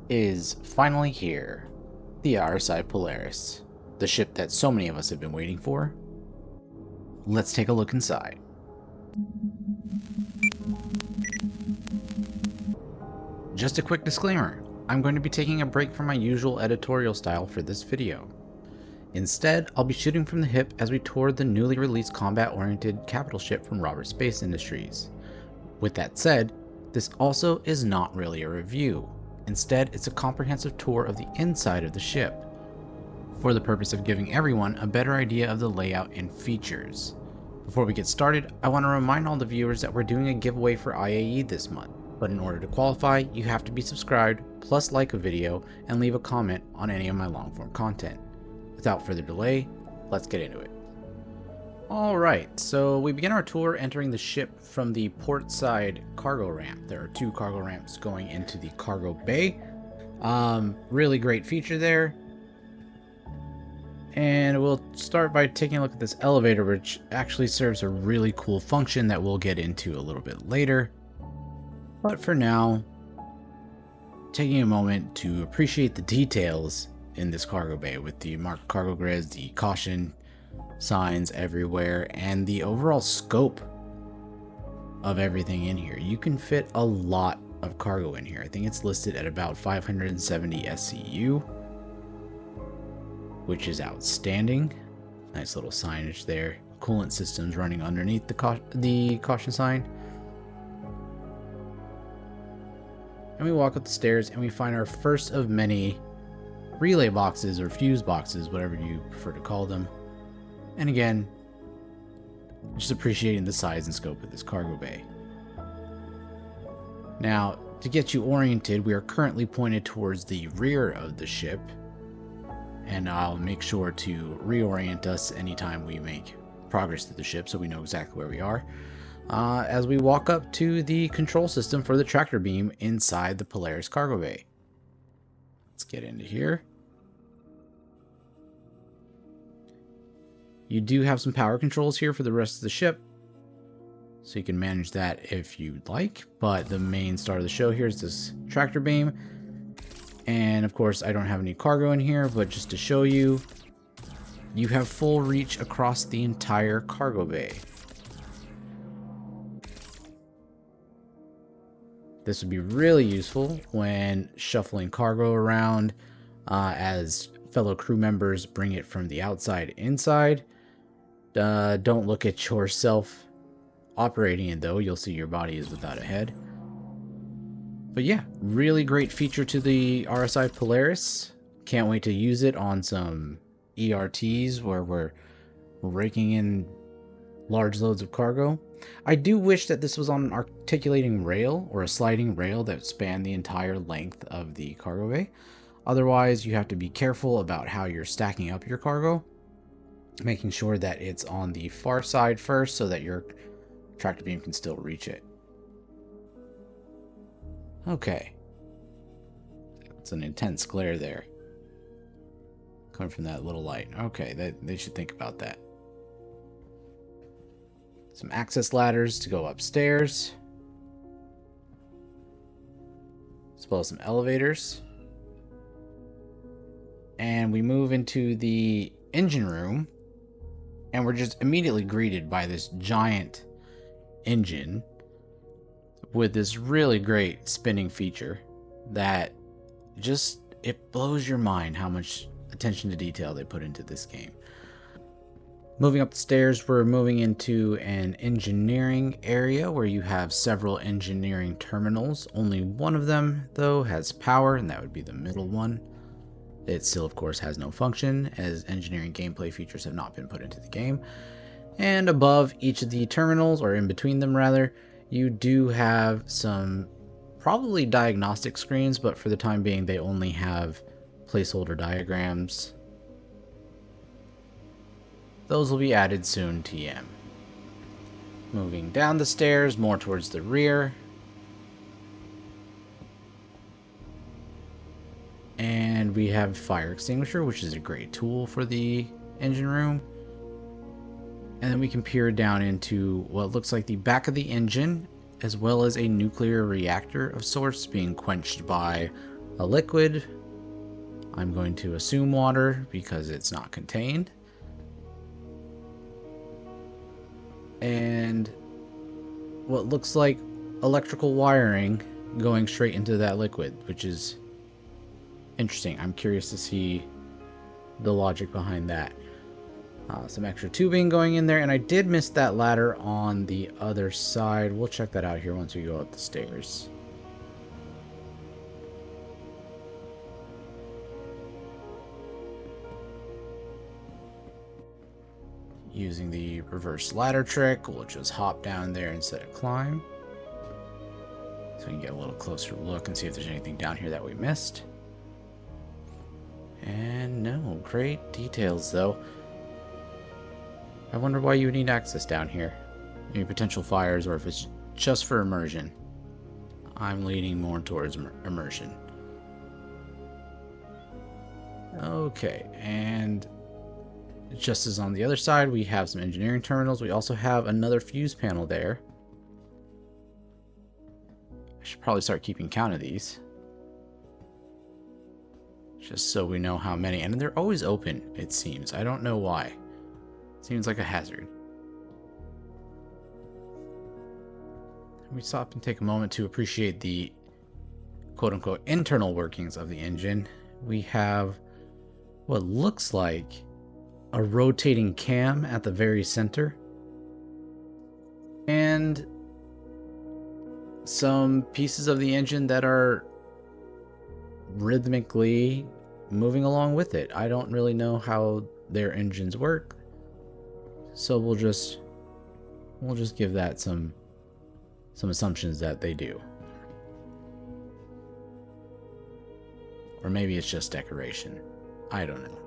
is finally here. The RSI Polaris, the ship that so many of us have been waiting for. Let's take a look inside. Just a quick disclaimer, I'm going to be taking a break from my usual editorial style for this video. Instead, I'll be shooting from the hip as we tour the newly released combat-oriented capital ship from Roberts Space Industries. With that said, this also is not really a review. Instead, it's a comprehensive tour of the inside of the ship, for the purpose of giving everyone a better idea of the layout and features. Before we get started, I want to remind all the viewers that we're doing a giveaway for IAE this month, but in order to qualify, you have to be subscribed, plus like a video, and leave a comment on any of my long-form content. Without further delay, let's get into it. Alright, so we begin our tour entering the ship from the port side cargo ramp. There are two cargo ramps going into the cargo bay. Really great feature there. And we'll start by taking a look at this elevator, which actually serves a really cool function that we'll get into a little bit later. But for now, taking a moment to appreciate the details in this cargo bay with the marked cargo grids, the caution signs everywhere, and the overall scope of everything in here. You can fit a lot of cargo in here. I think it's listed at about 570 SCU, which is outstanding. Nice little signage there. Coolant systems running underneath the caution sign. And we walk up the stairs and we find our first of many relay boxes or fuse boxes, whatever you prefer to call them. And again, just appreciating the size and scope of this cargo bay. Now, to get you oriented, we are currently pointed towards the rear of the ship, and I'll make sure to reorient us anytime we make progress through the ship so we know exactly where we are. As we walk up to the control system for the tractor beam inside the Polaris cargo bay. Let's get into here. You do have some power controls here for the rest of the ship, so you can manage that if you'd like, but the main star of the show here is this tractor beam. And of course, I don't have any cargo in here, but just to show you, you have full reach across the entire cargo bay. This would be really useful when shuffling cargo around as fellow crew members bring it from the outside inside. Don't look at yourself operating it though. You'll see your body is without a head. But yeah, really great feature to the RSI Polaris. Can't wait to use it on some ERTs where we're raking in large loads of cargo. I do wish that this was on an articulating rail or a sliding rail that spanned the entire length of the cargo bay. Otherwise, you have to be careful about how you're stacking up your cargo, making sure that it's on the far side first so that your tractor beam can still reach it. Okay. That's an intense glare there, coming from that little light. Okay, they should think about that. Some access ladders to go upstairs, as well as some elevators. And we move into the engine room, and we're just immediately greeted by this giant engine with this really great spinning feature that just, it blows your mind how much attention to detail they put into this game. Moving up the stairs, we're moving into an engineering area where you have several engineering terminals. Only one of them, though, has power, and that would be the middle one. It still, of course, has no function, as engineering gameplay features have not been put into the game. And above each of the terminals, or in between them rather, you do have some probably diagnostic screens, but for the time being, they only have placeholder diagrams. Those will be added soon, TM. Moving down the stairs, more towards the rear. And we have fire extinguisher, which is a great tool for the engine room. And then we can peer down into what looks like the back of the engine, as well as a nuclear reactor of sorts being quenched by a liquid. I'm going to assume water because it's not contained. And what looks like electrical wiring going straight into that liquid, which is interesting. I'm curious to see the logic behind that. Some extra tubing going in there, and I did miss that ladder on the other side. We'll check that out here once we go up the stairs. Using the reverse ladder trick, we'll just hop down there instead of climb. So we can get a little closer look and see if there's anything down here that we missed. And no, great details though. I wonder why you would need access down here. Any potential fires, or if it's just for immersion. I'm leaning more towards immersion. Okay, and just as on the other side, we have some engineering terminals. We also have another fuse panel there. I should probably start keeping count of these, just so we know how many. And they're always open, it seems. I don't know why. Seems like a hazard. We stop and take a moment to appreciate the quote-unquote internal workings of the engine. We have what looks like a rotating cam at the very center, and some pieces of the engine that are rhythmically moving along with it. I don't really know how their engines work, so we'll just give that some assumptions that they do. Or maybe it's just decoration. I don't know.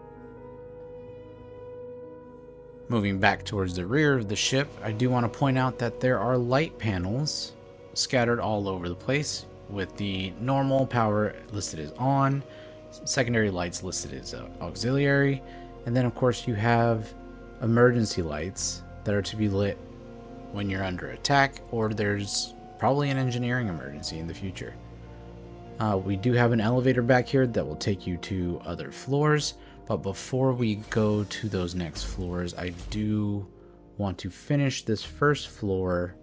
Moving back towards the rear of the ship, I do want to point out that there are light panels scattered all over the place, with the normal power listed as on, secondary lights listed as auxiliary, and then of course you have emergency lights that are to be lit when you're under attack, or there's probably an engineering emergency in the future. We do have an elevator back here that will take you to other floors, but before we go to those next floors, I do want to finish this first floor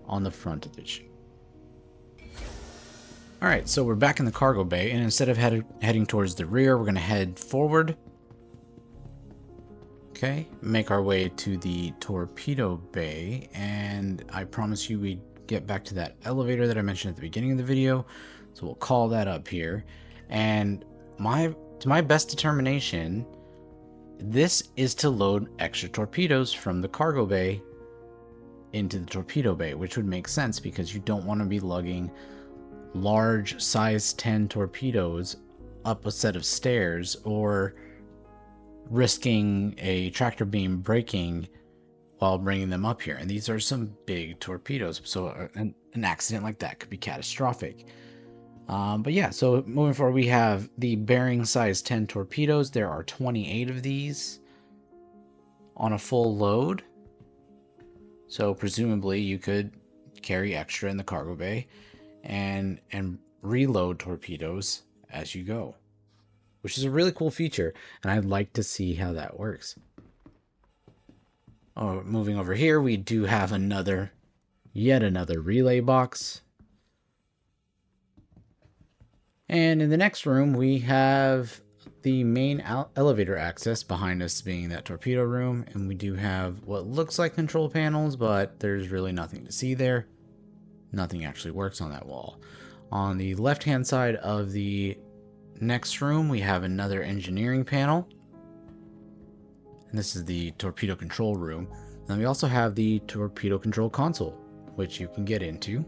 on the front of the ship. Alright, so we're back in the cargo bay, and instead of heading towards the rear, we're going to head forward. Okay, make our way to the torpedo bay, and I promise you we get back to that elevator that I mentioned at the beginning of the video, so we'll call that up here. And to my best determination, this is to load extra torpedoes from the cargo bay into the torpedo bay, which would make sense because you don't want to be lugging large size 10 torpedoes up a set of stairs, or risking a tractor beam breaking while bringing them up here. And these are some big torpedoes, so an accident like that could be catastrophic. But yeah, so moving forward, we have the bearing size 10 torpedoes. There are 28 of these on a full load, so presumably you could carry extra in the cargo bay and reload torpedoes as you go, which is a really cool feature, and I'd like to see how that works. Oh, moving over here, we do have yet another relay box. And in the next room, we have the main elevator access, behind us being that torpedo room, and we do have what looks like control panels, but there's really nothing to see there. Nothing actually works on that wall. On the left-hand side of the next room, we have another engineering panel, and this is the torpedo control room. Then we also have the torpedo control console, which you can get into.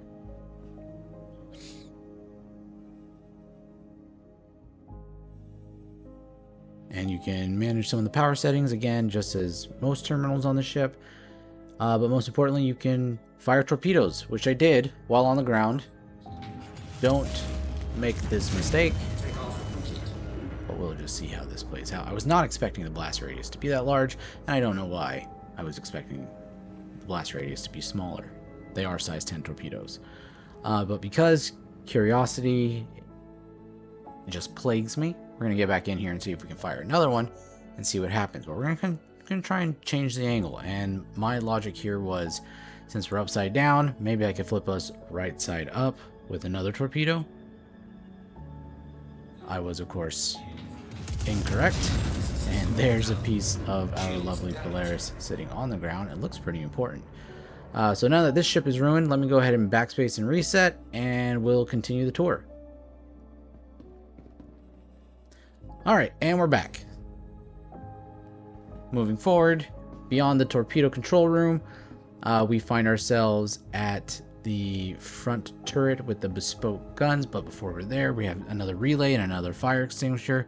And you can manage some of the power settings, again, just as most terminals on the ship. But most importantly, you can fire torpedoes, which I did while on the ground. Don't make this mistake. But we'll just see how this plays out. I was not expecting the blast radius to be that large, and I don't know why I was expecting the blast radius to be smaller. They are size 10 torpedoes. But because curiosity just plagues me. We're going to get back in here and see if we can fire another one and see what happens. But we're going to try and change the angle. And my logic here was, since we're upside down, maybe I could flip us right side up with another torpedo. I was, of course, incorrect. And there's a piece of our lovely Polaris sitting on the ground. It looks pretty important. So now that this ship is ruined, let me go ahead and backspace and reset, and we'll continue the tour. Alright, and we're back. Moving forward, beyond the torpedo control room, we find ourselves at the front turret with the bespoke guns, but before we're there, we have another relay and another fire extinguisher.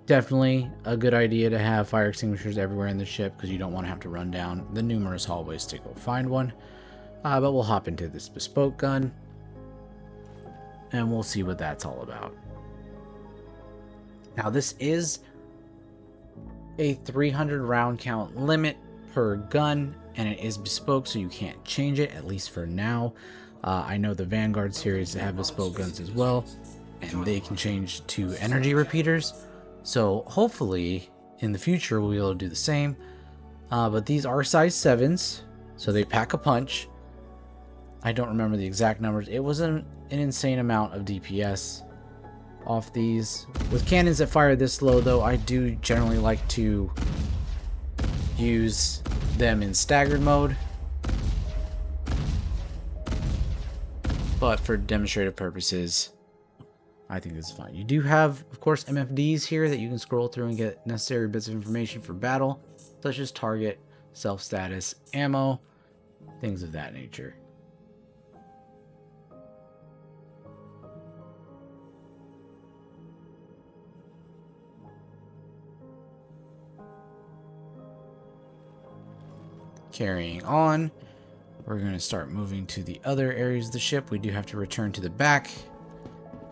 Definitely a good idea to have fire extinguishers everywhere in the ship, because you don't want to have to run down the numerous hallways to go find one. But we'll hop into this bespoke gun, and we'll see what that's all about. Now, this is a 300 round count limit per gun, and it is bespoke, so you can't change it, at least for now. I know the Vanguard series have bespoke guns as well, and they can change to energy repeaters. So hopefully in the future we'll be able to do the same. But these are size 7s, so they pack a punch. I don't remember the exact numbers. It was an insane amount of DPS off these. With cannons that fire this low, though, I do generally like to use them in staggered mode. But for demonstrative purposes, I think this is fine. You do have, of course, MFDs here that you can scroll through and get necessary bits of information for battle, such as target, self-status, ammo, things of that nature. Carrying on, we're going to start moving to the other areas of the ship. We do have to return to the back.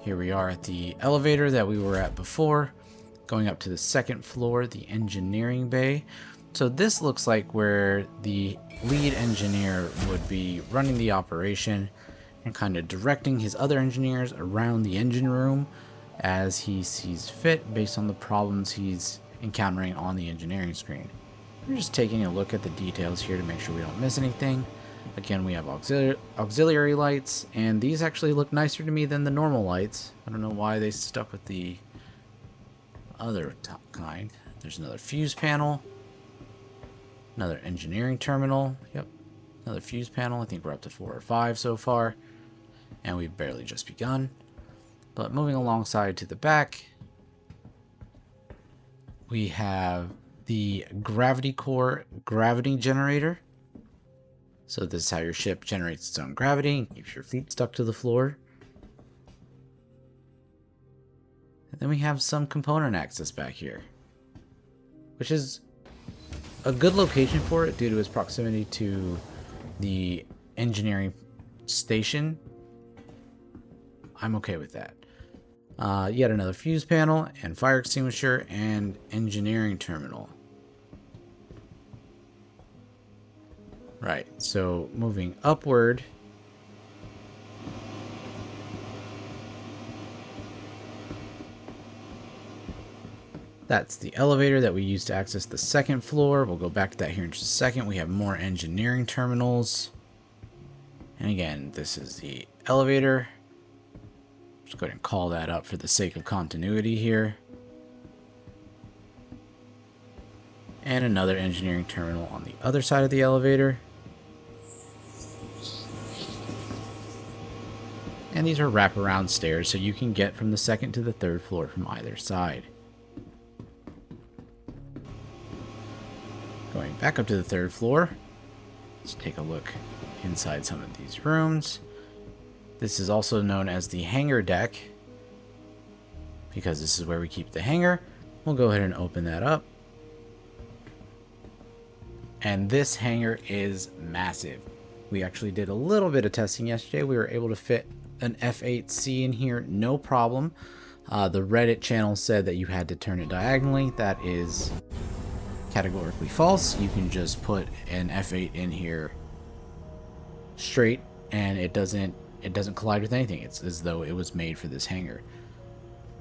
Here we are at the elevator that we were at before, going up to the second floor, the engineering bay. So this looks like where the lead engineer would be running the operation and kind of directing his other engineers around the engine room as he sees fit based on the problems he's encountering on the engineering screen. We're just taking a look at the details here to make sure we don't miss anything. Again, we have auxiliary lights, and these actually look nicer to me than the normal lights. I don't know why they stuck with the other kind. There's another fuse panel, another engineering terminal. Yep, another fuse panel. I think we're up to 4 or 5 so far, and we've barely just begun. But moving alongside to the back, we have the gravity core gravity generator. So this is how your ship generates its own gravity and keeps your feet stuck to the floor. And then we have some component access back here, which is a good location for it due to its proximity to the engineering station. I'm okay with that. Yet another fuse panel and fire extinguisher and engineering terminal. Right, so moving upward, that's the elevator that we used to access the second floor. We'll go back to that here in just a second. We have more engineering terminals. And again, this is the elevator. Just go ahead and call that up for the sake of continuity here. And another engineering terminal on the other side of the elevator. And these are wraparound stairs, so you can get from the second to the third floor from either side. Going back up to the third floor, let's take a look inside some of these rooms. This is also known as the hangar deck, because this is where we keep the hangar. We'll go ahead and open that up. And this hangar is massive. We actually did a little bit of testing yesterday. We were able to fit an F8C in here, no problem. The Reddit channel said that you had to turn it diagonally. That is categorically false. You can just put an F8 in here straight, and it doesn't collide with anything. It's as though it was made for this hangar.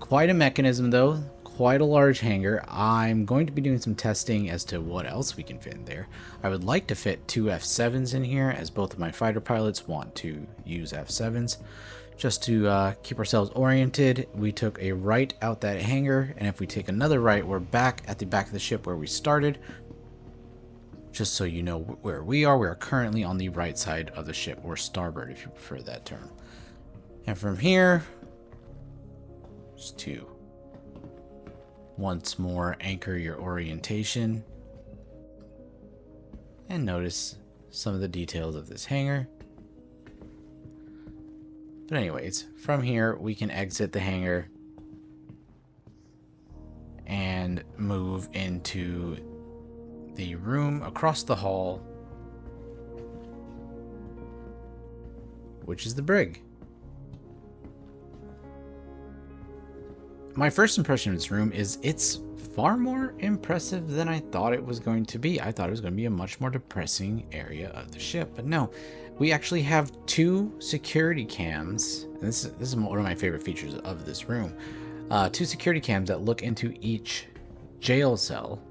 Quite a mechanism though, quite a large hangar. I'm going to be doing some testing as to what else we can fit in there. I would like to fit 2 F7s in here, as both of my fighter pilots want to use F7s. Just to keep ourselves oriented, we took a right out that hangar, and if we take another right, we're back at the back of the ship where we started. Just so you know where we are currently on the right side of the ship, or starboard if you prefer that term. And from here, just to once more anchor your orientation and notice some of the details of this hangar. But anyways, from here we can exit the hangar and move into the room across the hall, which is the brig. My first impression of this room is it's far more impressive than I thought it was going to be. I thought it was going to be a much more depressing area of the ship, but no. We actually have 2 security cams. And this is one of my favorite features of this room. 2 security cams that look into each jail cell,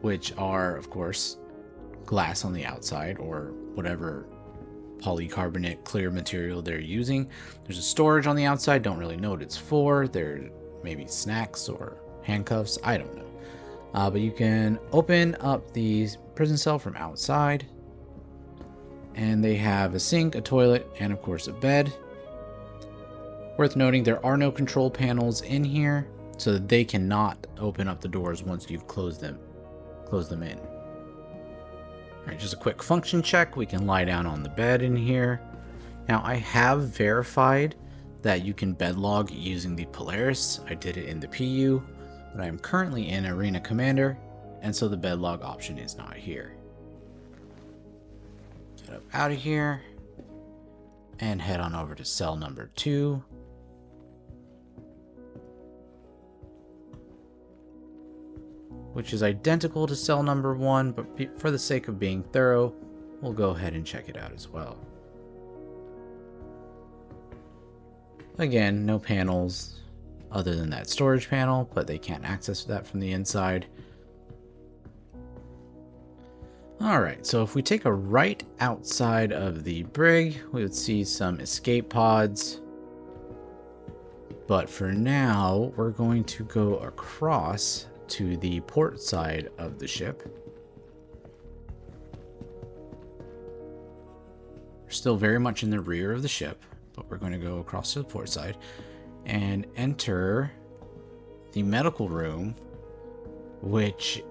which are, of course, glass on the outside or whatever polycarbonate clear material they're using. There's a storage on the outside. Don't really know what it's for. There may be snacks or handcuffs. I don't know. But you can open up the prison cell from outside. And they have a sink, a toilet, and of course a bed. Worth noting, there are no control panels in here, so that they cannot open up the doors once you've closed them in. Alright, just a quick function check. We can lie down on the bed in here. Now, I have verified that you can bed log using the Polaris. I did it in the PU, but I am currently in Arena Commander, and so the bed log option is not here. Get up out of here and head on over to cell number 2. Which is identical to cell number 1, but for the sake of being thorough, we'll go ahead and check it out as well. Again, no panels other than that storage panel, but they can't access that from the inside. Alright, so if we take a right outside of the brig, we would see some escape pods. But for now, we're going to go across to the port side of the ship. We're still very much in the rear of the ship, but we're going to go across to the port side and enter the medical room, which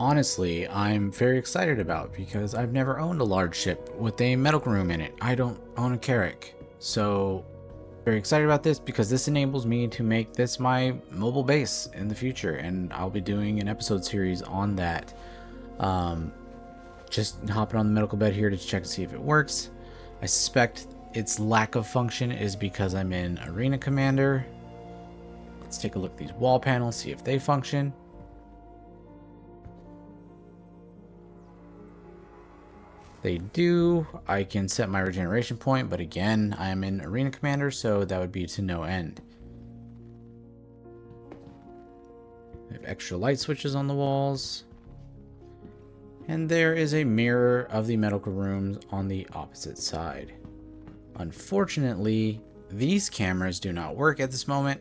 honestly I'm very excited about because I've never owned a large ship with a medical room in it. I don't own a Carrack, so very excited about this because this enables me to make this my mobile base in the future, and I'll be doing an episode series on that. Just hopping on the medical bed here to check to see if it works. I suspect its lack of function is because I'm in Arena Commander. Let's take a look at these wall panels, see if they function. They do. I can set my regeneration point, but again, I am in Arena Commander, so that would be to no end. We have extra light switches on the walls. And there is a mirror of the medical rooms on the opposite side. Unfortunately, these cameras do not work at this moment.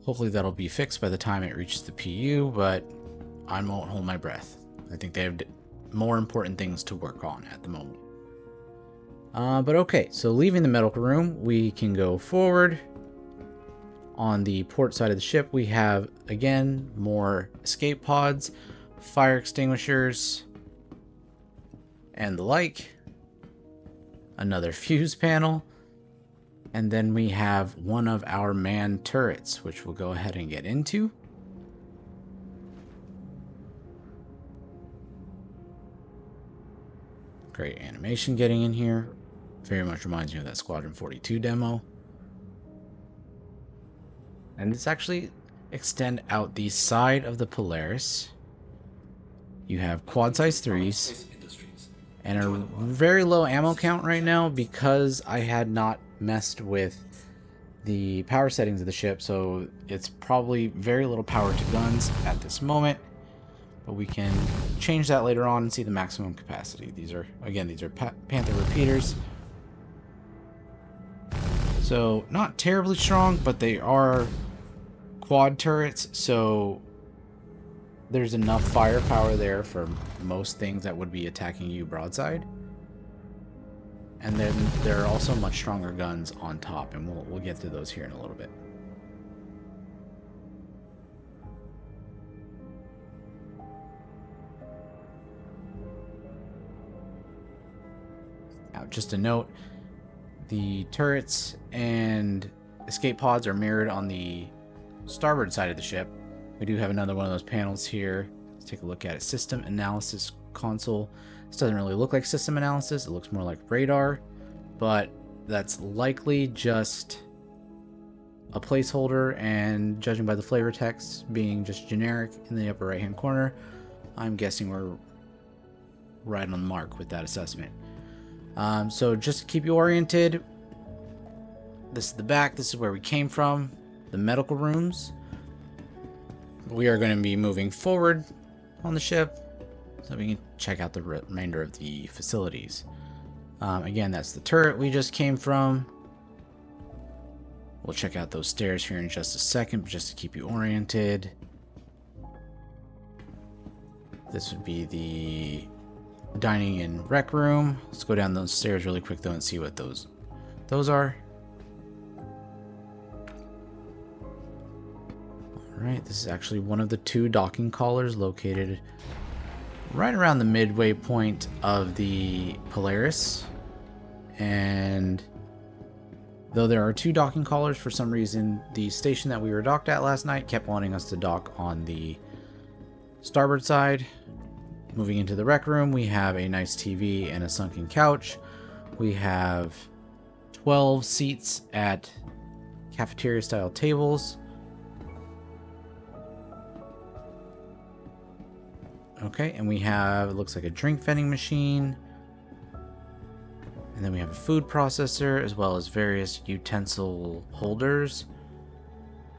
Hopefully that'll be fixed by the time it reaches the PU, but I won't hold my breath. I think they have more important things to work on at the moment. But okay, so leaving the medical room, we can go forward. On the port side of the ship, we have, again, more escape pods, fire extinguishers, and the like. Another fuse panel. And then we have one of our manned turrets, which we'll go ahead and get into. Great animation getting in here. Very much reminds me of that Squadron 42 demo. And let's actually extend out the side of the Polaris. You have quad size 3s and a very low ammo count right now because I had not messed with the power settings of the ship, so it's probably very little power to guns at this moment, but we can change that later on and see the maximum capacity. These are Panther repeaters, so not terribly strong, but they are quad turrets, so there's enough firepower there for most things that would be attacking you broadside. And then there are also much stronger guns on top, and we'll get to those here in a little bit. Now, just a note, the turrets and escape pods are mirrored on the starboard side of the ship. We do have another one of those panels here. Let's take a look at it. System analysis console. This doesn't really look like system analysis. It looks more like radar, but that's likely just a placeholder, and judging by the flavor text being just generic in the upper right hand corner, I'm guessing we're right on the mark with that assessment. So just to keep you oriented, this is the back. This is where we came from, the medical rooms. We are going to be moving forward on the ship so we can check out the remainder of the facilities. Again, that's the turret we just came from. We'll check out those stairs here in just a second, but just to keep you oriented. This would be the dining and rec room. Let's go down those stairs really quick though and see what those are. Alright, this is actually one of the 2 docking collars located right around the midway point of the Polaris. And though there are 2 docking collars, for some reason the station that we were docked at last night kept wanting us to dock on the starboard side. Moving into the rec room, we have a nice TV and a sunken couch. We have 12 seats at cafeteria style tables. Okay, and we have, it looks like a drink vending machine. And then we have a food processor, as well as various utensil holders.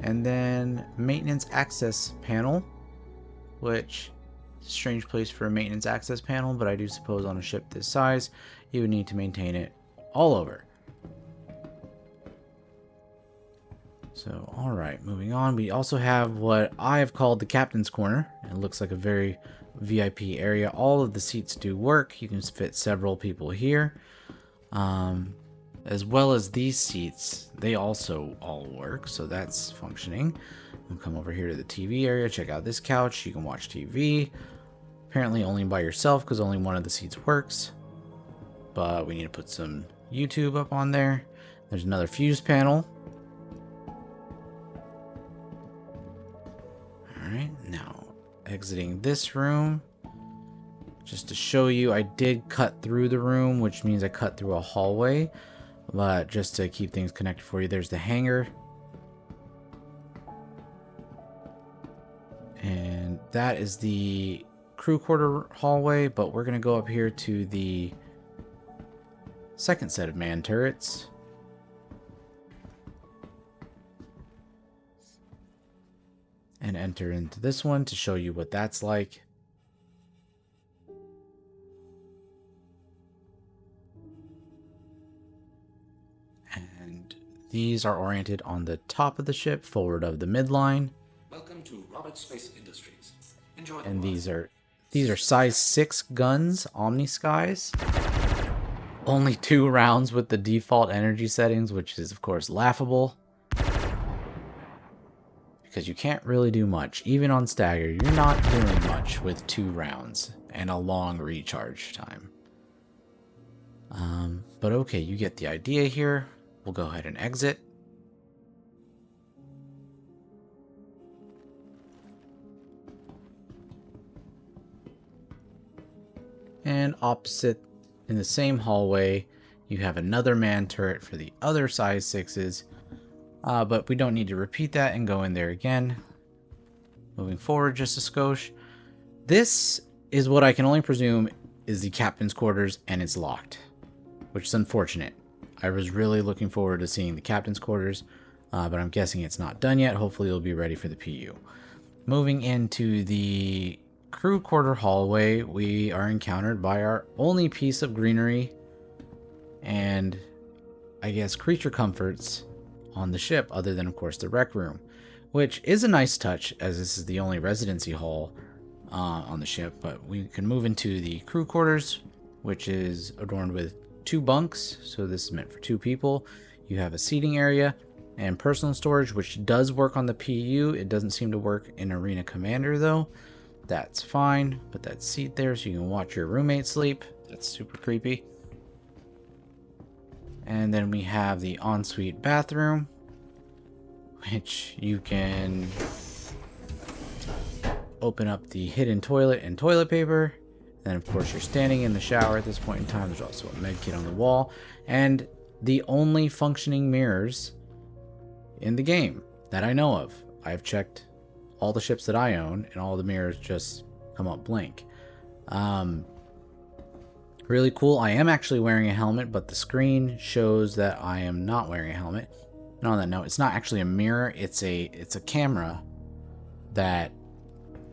And then maintenance access panel, which is a strange place for a maintenance access panel, but I do suppose on a ship this size, you would need to maintain it all over. So, alright, moving on. We also have what I have called the captain's corner. It looks like a very VIP area. All of the seats do work. You can fit several people here. As well as these seats, they also all work, so that's functioning. We'll come over here to the TV area, check out this couch. You can watch TV. Apparently only by yourself because only one of the seats works. But we need to put some YouTube up on there. There's another fuse panel. Alright, now exiting this room. Just to show you, I did cut through the room, which means I cut through a hallway. But just to keep things connected for you, there's the hangar. And that is the crew quarter hallway, but we're going to go up here to the second set of man turrets. And enter into this one to show you what that's like. And these are oriented on the top of the ship, forward of the midline. Welcome to Roberts Space Industries. Enjoy. And these are size 6 guns, Omni Skies. Only 2 rounds with the default energy settings, which is of course laughable. Because you can't really do much. Even on stagger, you're not doing much with 2 rounds and a long recharge time. But okay, you get the idea here. We'll go ahead and exit. And opposite, in the same hallway, you have another man turret for the other size 6s. But we don't need to repeat that and go in there again. Moving forward just a skosh. This is what I can only presume is the captain's quarters, and it's locked, which is unfortunate. I was really looking forward to seeing the captain's quarters. but I'm guessing it's not done yet. Hopefully it'll be ready for the PU. Moving into the crew quarter hallway, we are encountered by our only piece of greenery and, I guess, creature comforts on the ship, other than, of course, the rec room, which is a nice touch, as this is the only residency hall on the ship. But we can move into the crew quarters, which is adorned with 2 bunks, so this is meant for 2 people. You have a seating area and personal storage, which does work on the PU. It doesn't seem to work in Arena Commander, though. That's fine. Put that seat there so you can watch your roommate sleep. That's super creepy. And then we have the ensuite bathroom, which you can open up the hidden toilet and toilet paper. Then, of course, you're standing in the shower at this point in time. There's also a med kit on the wall. And the only functioning mirrors in the game that I know of. I've checked all the ships that I own, and all the mirrors just come up blank. Really cool. I am actually wearing a helmet, but the screen shows that I am not wearing a helmet. And on that note, it's not actually a mirror. It's a camera that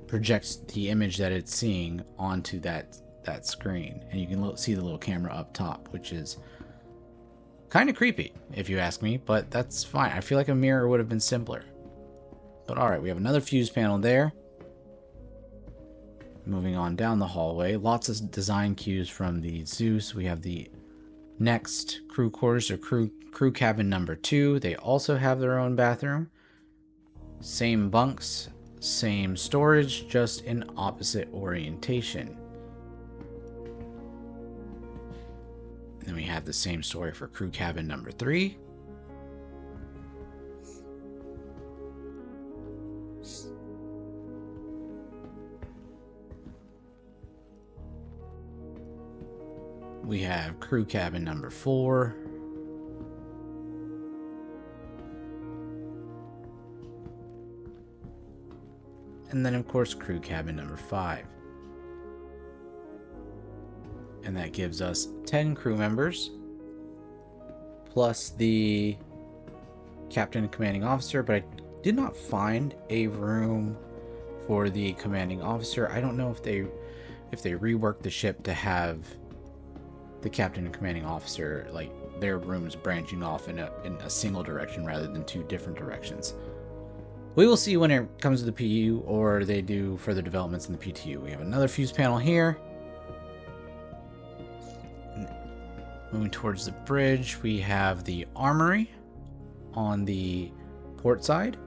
projects the image that it's seeing onto that screen, and you can see the little camera up top, which is kind of creepy if you ask me, but that's fine. I feel like a mirror would have been simpler. But all right, we have another fuse panel there. Moving on down the hallway, lots of design cues from the Zeus. We have the next crew quarters, or crew cabin number 2. They also have their own bathroom. Same bunks, same storage, just in opposite orientation. And then we have the same story for crew cabin number 3. We have crew cabin number 4. And then, of course, crew cabin number 5. And that gives us 10 crew members, plus the captain and commanding officer. But I did not find a room for the commanding officer. I don't know if they reworked the ship to have the captain and commanding officer, like, their rooms branching off in a single direction rather than 2 different directions. We will see when it comes to the PU, or they do further developments in the PTU. We have another fuse panel here. Moving towards the bridge, we have the Armory on the port side.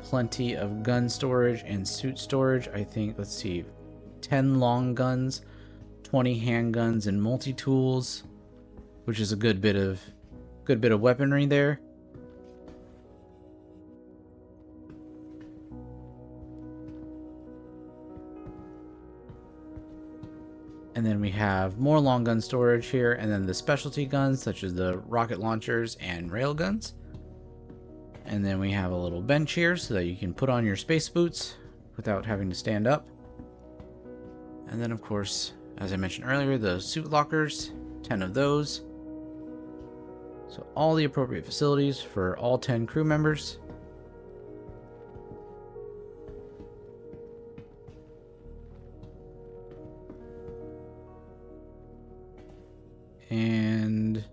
Plenty of gun storage and suit storage. I think, let's see, 10 long guns, 20 handguns, and multi-tools, which is a good bit of weaponry there. And then we have more long gun storage here, and then the specialty guns such as the rocket launchers and rail guns. And then we have a little bench here so that you can put on your space boots without having to stand up. And then, of course, as I mentioned earlier, the suit lockers, 10 of those. So all the appropriate facilities for all 10 crew members. And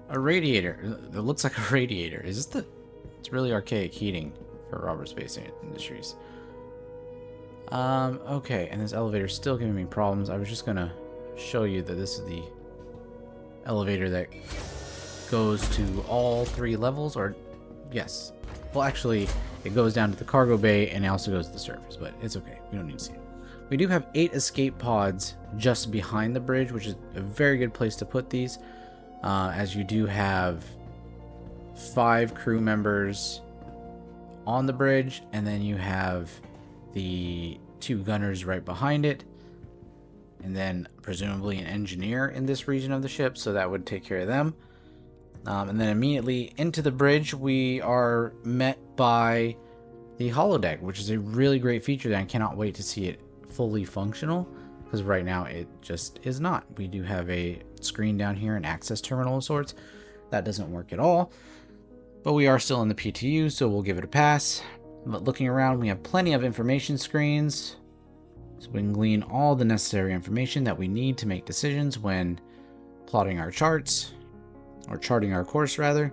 a radiator. It looks like a radiator. Is this it's really archaic heating for Robert Space Industries. Okay, and this elevator is still giving me problems. I was just gonna show you that this is the elevator that goes to all 3 levels, or yes. Well, actually, it goes down to the cargo bay and it also goes to the surface, but it's okay. We don't need to see it. We do have 8 escape pods just behind the bridge, which is a very good place to put these, as you do have 5 crew members on the bridge, and then you have the 2 gunners right behind it, and then presumably an engineer in this region of the ship, so that would take care of them. And then immediately into the bridge, we are met by the holodeck, which is a really great feature that I cannot wait to see it fully functional, because right now it just is not. We do have a screen down here, an access terminal of sorts. That doesn't work at all. But we are still in the PTU, so we'll give it a pass. But looking around, we have plenty of information screens. So we can glean all the necessary information that we need to make decisions when plotting our charts, or charting our course rather.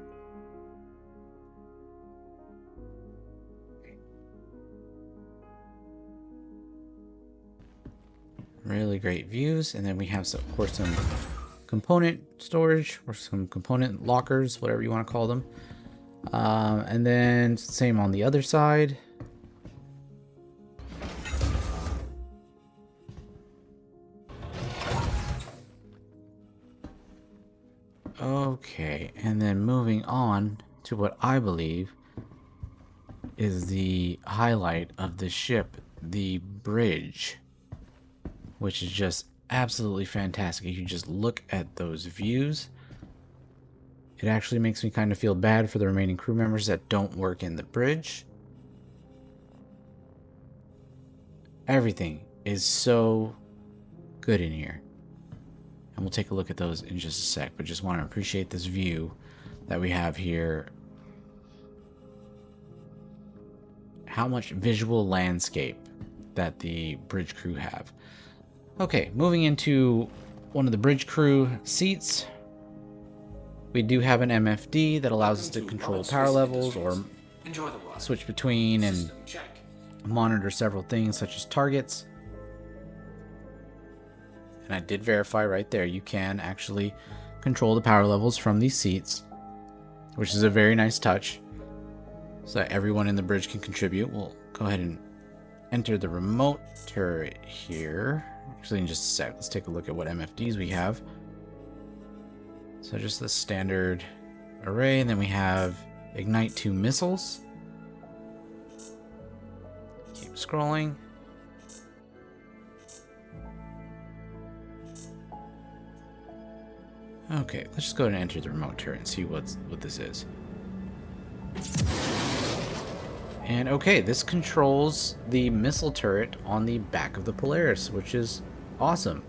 Really great views. And then we have, of course, some component storage or some component lockers, whatever you want to call them. And then same on the other side. Okay, and then moving on to what I believe is the highlight of the ship, the bridge, which is just absolutely fantastic. If you just look at those views, it actually makes me kind of feel bad for the remaining crew members that don't work in the bridge. Everything is so good in here. And we'll take a look at those in just a sec, but just want to appreciate this view that we have here. How much visual landscape that the bridge crew have. Okay, moving into one of the bridge crew seats. We do have an MFD that allows us to control power levels or switch between and monitor several things such as targets. And I did verify right there, you can actually control the power levels from these seats, which is a very nice touch, so that everyone in the bridge can contribute. We'll go ahead and enter the remote turret here. Actually, in just a sec, let's take a look at what MFDs we have. So just the standard array, and then we have Ignite 2 missiles. Keep scrolling. Okay, let's just go ahead and enter the remote turret and see what this is. And okay, this controls the missile turret on the back of the Polaris, which is awesome.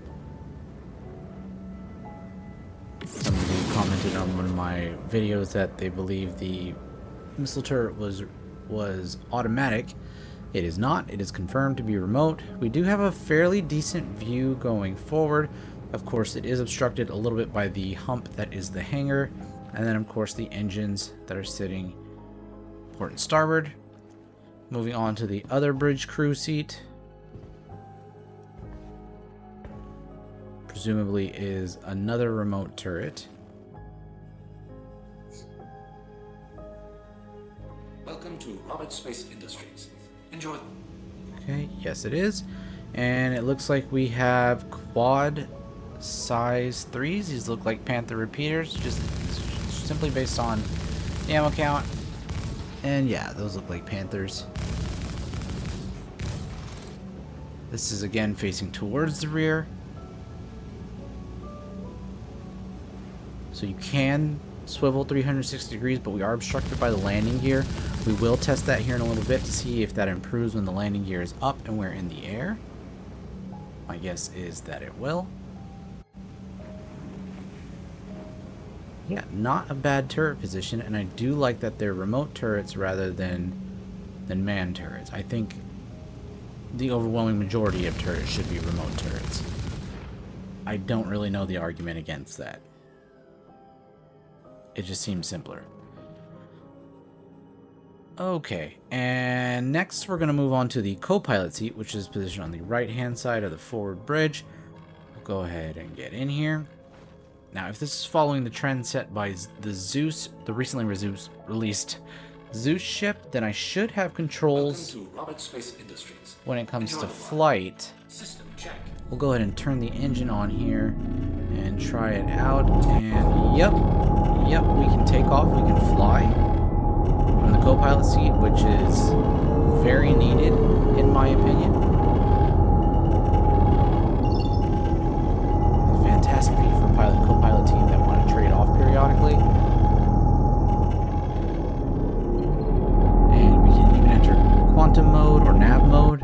Somebody commented on one of my videos that they believe the missile turret was automatic. It is not. It is confirmed to be remote. We do have a fairly decent view going forward. Of course, it is obstructed a little bit by the hump that is the hangar, and then of course the engines that are sitting port and starboard. Moving on to the other bridge crew seat. Presumably is another remote turret. Welcome to Robert Space Industries. Enjoy. Okay, yes it is. And it looks like we have quad size 3s. These look like Panther repeaters, just simply based on the ammo count. And yeah, those look like Panthers. This is again facing towards the rear. So you can swivel 360 degrees, but we are obstructed by the landing gear. We will test that here in a little bit to see if that improves when the landing gear is up and we're in the air. My guess is that it will. Yeah, not a bad turret position, and I do like that they're remote turrets rather than manned turrets. I think the overwhelming majority of turrets should be remote turrets. I don't really know the argument against that. It just seems simpler. Okay, and next we're going to move on to the co-pilot seat, which is positioned on the right-hand side of the forward bridge. We'll go ahead and get in here. Now, if this is following the trend set by the Zeus, the recently released Zeus ship, then I should have controls when it comes to flight. We'll go ahead and turn the engine on here and try it out. And yep, we can take off, we can fly from the co-pilot seat, which is very needed, in my opinion. Fantastic feat for a co-pilot team that want to trade off periodically. And we can even enter quantum mode or nav mode.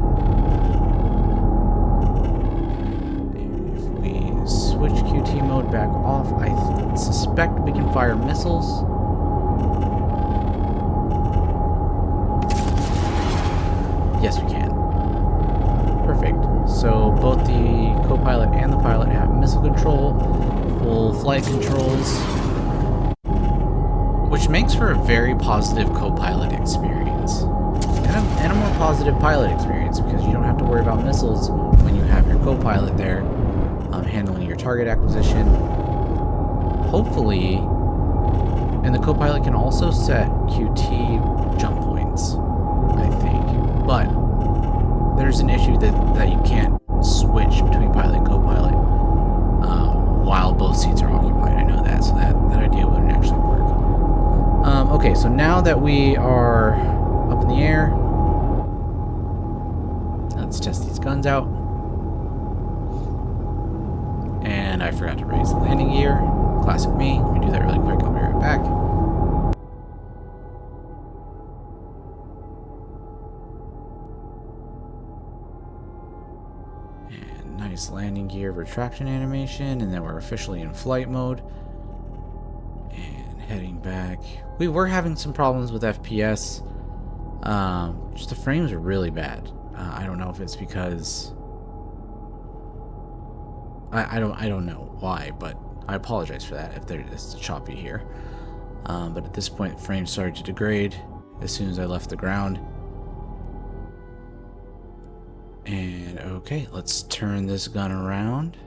If we switch QT mode back off, I suspect suspect we can fire missiles. Yes, we can. Perfect. So both the co-pilot and the pilot have missile control, full flight controls, which makes for a very positive co-pilot experience. And a more positive pilot experience, because you don't have to worry about missiles when you have your co-pilot there handling your target acquisition. Hopefully, and the co-pilot can also set QT jump points, I think. But there's an issue that you can't switch between pilot and co-pilot while both seats are occupied. I know that, so that idea wouldn't actually work. Okay, so now that we are up in the air, let's test these guns out. And I forgot to raise the landing gear. Classic me. Let me do that really quick. I'll be right back. And nice landing gear retraction animation. And then we're officially in flight mode. And heading back. We were having some problems with FPS. Just the frames are really bad. I don't know if it's because I don't know why, but I apologize for that if it's choppy here. But at this point, frames started to degrade as soon as I left the ground. And okay, let's turn this gun around.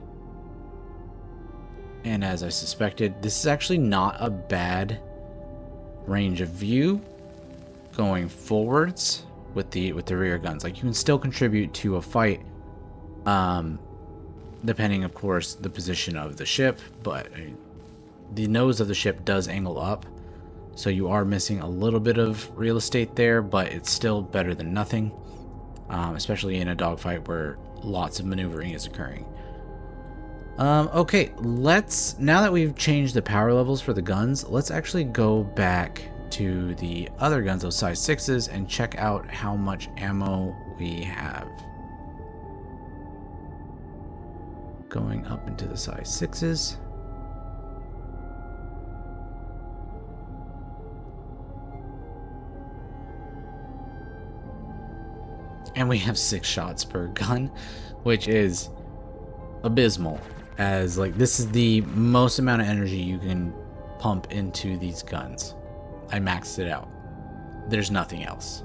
And as I suspected, this is actually not a bad range of view going forwards with the rear guns. Like, you can still contribute to a fight, depending, of course, the position of the ship, but the nose of the ship does angle up, so you are missing a little bit of real estate there, but it's still better than nothing, especially in a dogfight where lots of maneuvering is occurring. Okay, now that we've changed the power levels for the guns, let's actually go back to the other guns, those size 6s, and check out how much ammo we have. Going up into the size 6s. And we have 6 shots per gun, which is abysmal, as like this is the most amount of energy you can pump into these guns. I maxed it out. There's nothing else.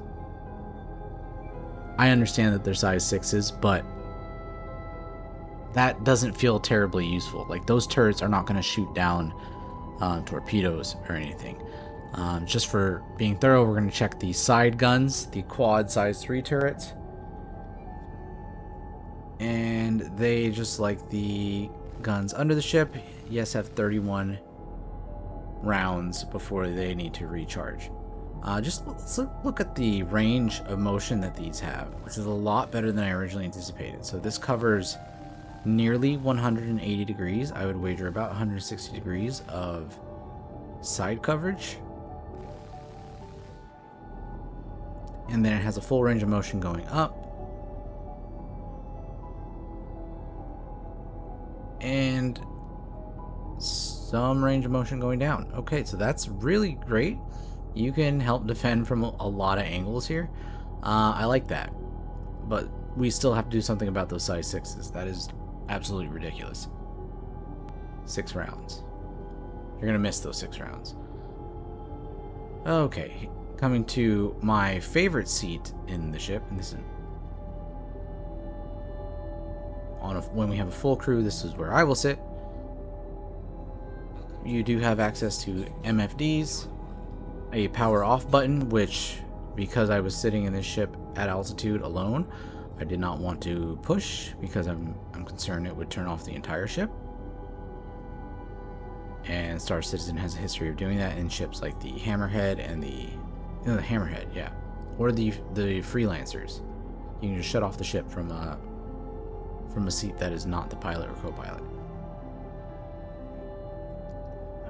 I understand that they're size 6s, but that doesn't feel terribly useful. Like, those turrets are not going to shoot down torpedoes or anything. Just for being thorough, we're going to check the side guns, the quad size 3 turrets. And they, just like the guns under the ship, yes, have 31 rounds before they need to recharge. Let's look at the range of motion that these have, which is a lot better than I originally anticipated. So this covers nearly 180 degrees. I would wager about 160 degrees of side coverage. And then it has a full range of motion going up. And some range of motion going down. Okay, so that's really great. You can help defend from a lot of angles here. I like that. But we still have to do something about those size 6s. That is absolutely ridiculous. 6 rounds. You're gonna miss those 6 rounds. Okay, coming to my favorite seat in the ship, and this is when we have a full crew, this is where I will sit. You do have access to MFDs, a power off button, which, because I was sitting in this ship at altitude alone, I did not want to push because I'm concerned it would turn off the entire ship. And Star Citizen has a history of doing that in ships like the Hammerhead and the Hammerhead, yeah, or the Freelancers. You can just shut off the ship from a seat that is not the pilot or co-pilot.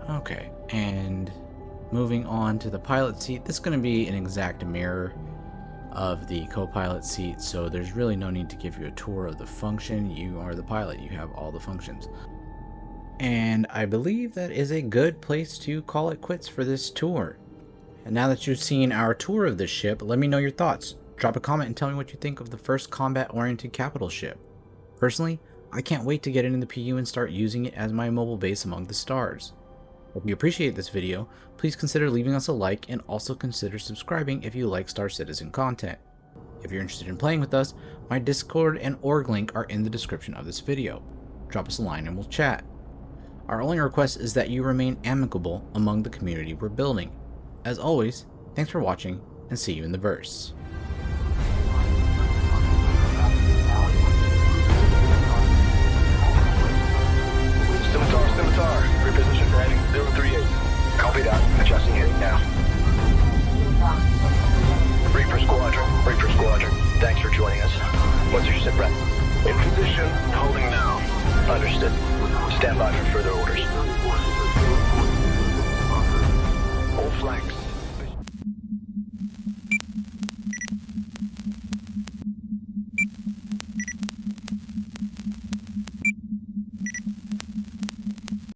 Okay, and moving on to the pilot seat, this is going to be an exact mirror of the co-pilot seat, so there's really no need to give you a tour of the function. You are the pilot, you have all the functions. And I believe that is a good place to call it quits for this tour. And now that you've seen our tour of this ship, let me know your thoughts. Drop a comment and tell me what you think of the first combat-oriented capital ship. Personally, I can't wait to get into the PU and start using it as my mobile base among the stars. If you appreciate this video, please consider leaving us a like and also consider subscribing if you like Star Citizen content. If you're interested in playing with us, my Discord and org link are in the description of this video. Drop us a line and we'll chat. Our only request is that you remain amicable among the community we're building. As always, thanks for watching and see you in the verse. Scimitar, reposition for heading 038. Copy that. Adjusting heading now. Reaper Squadron. Thanks for joining us. What's your sit rep? In position, holding now. Understood. Stand by for further orders.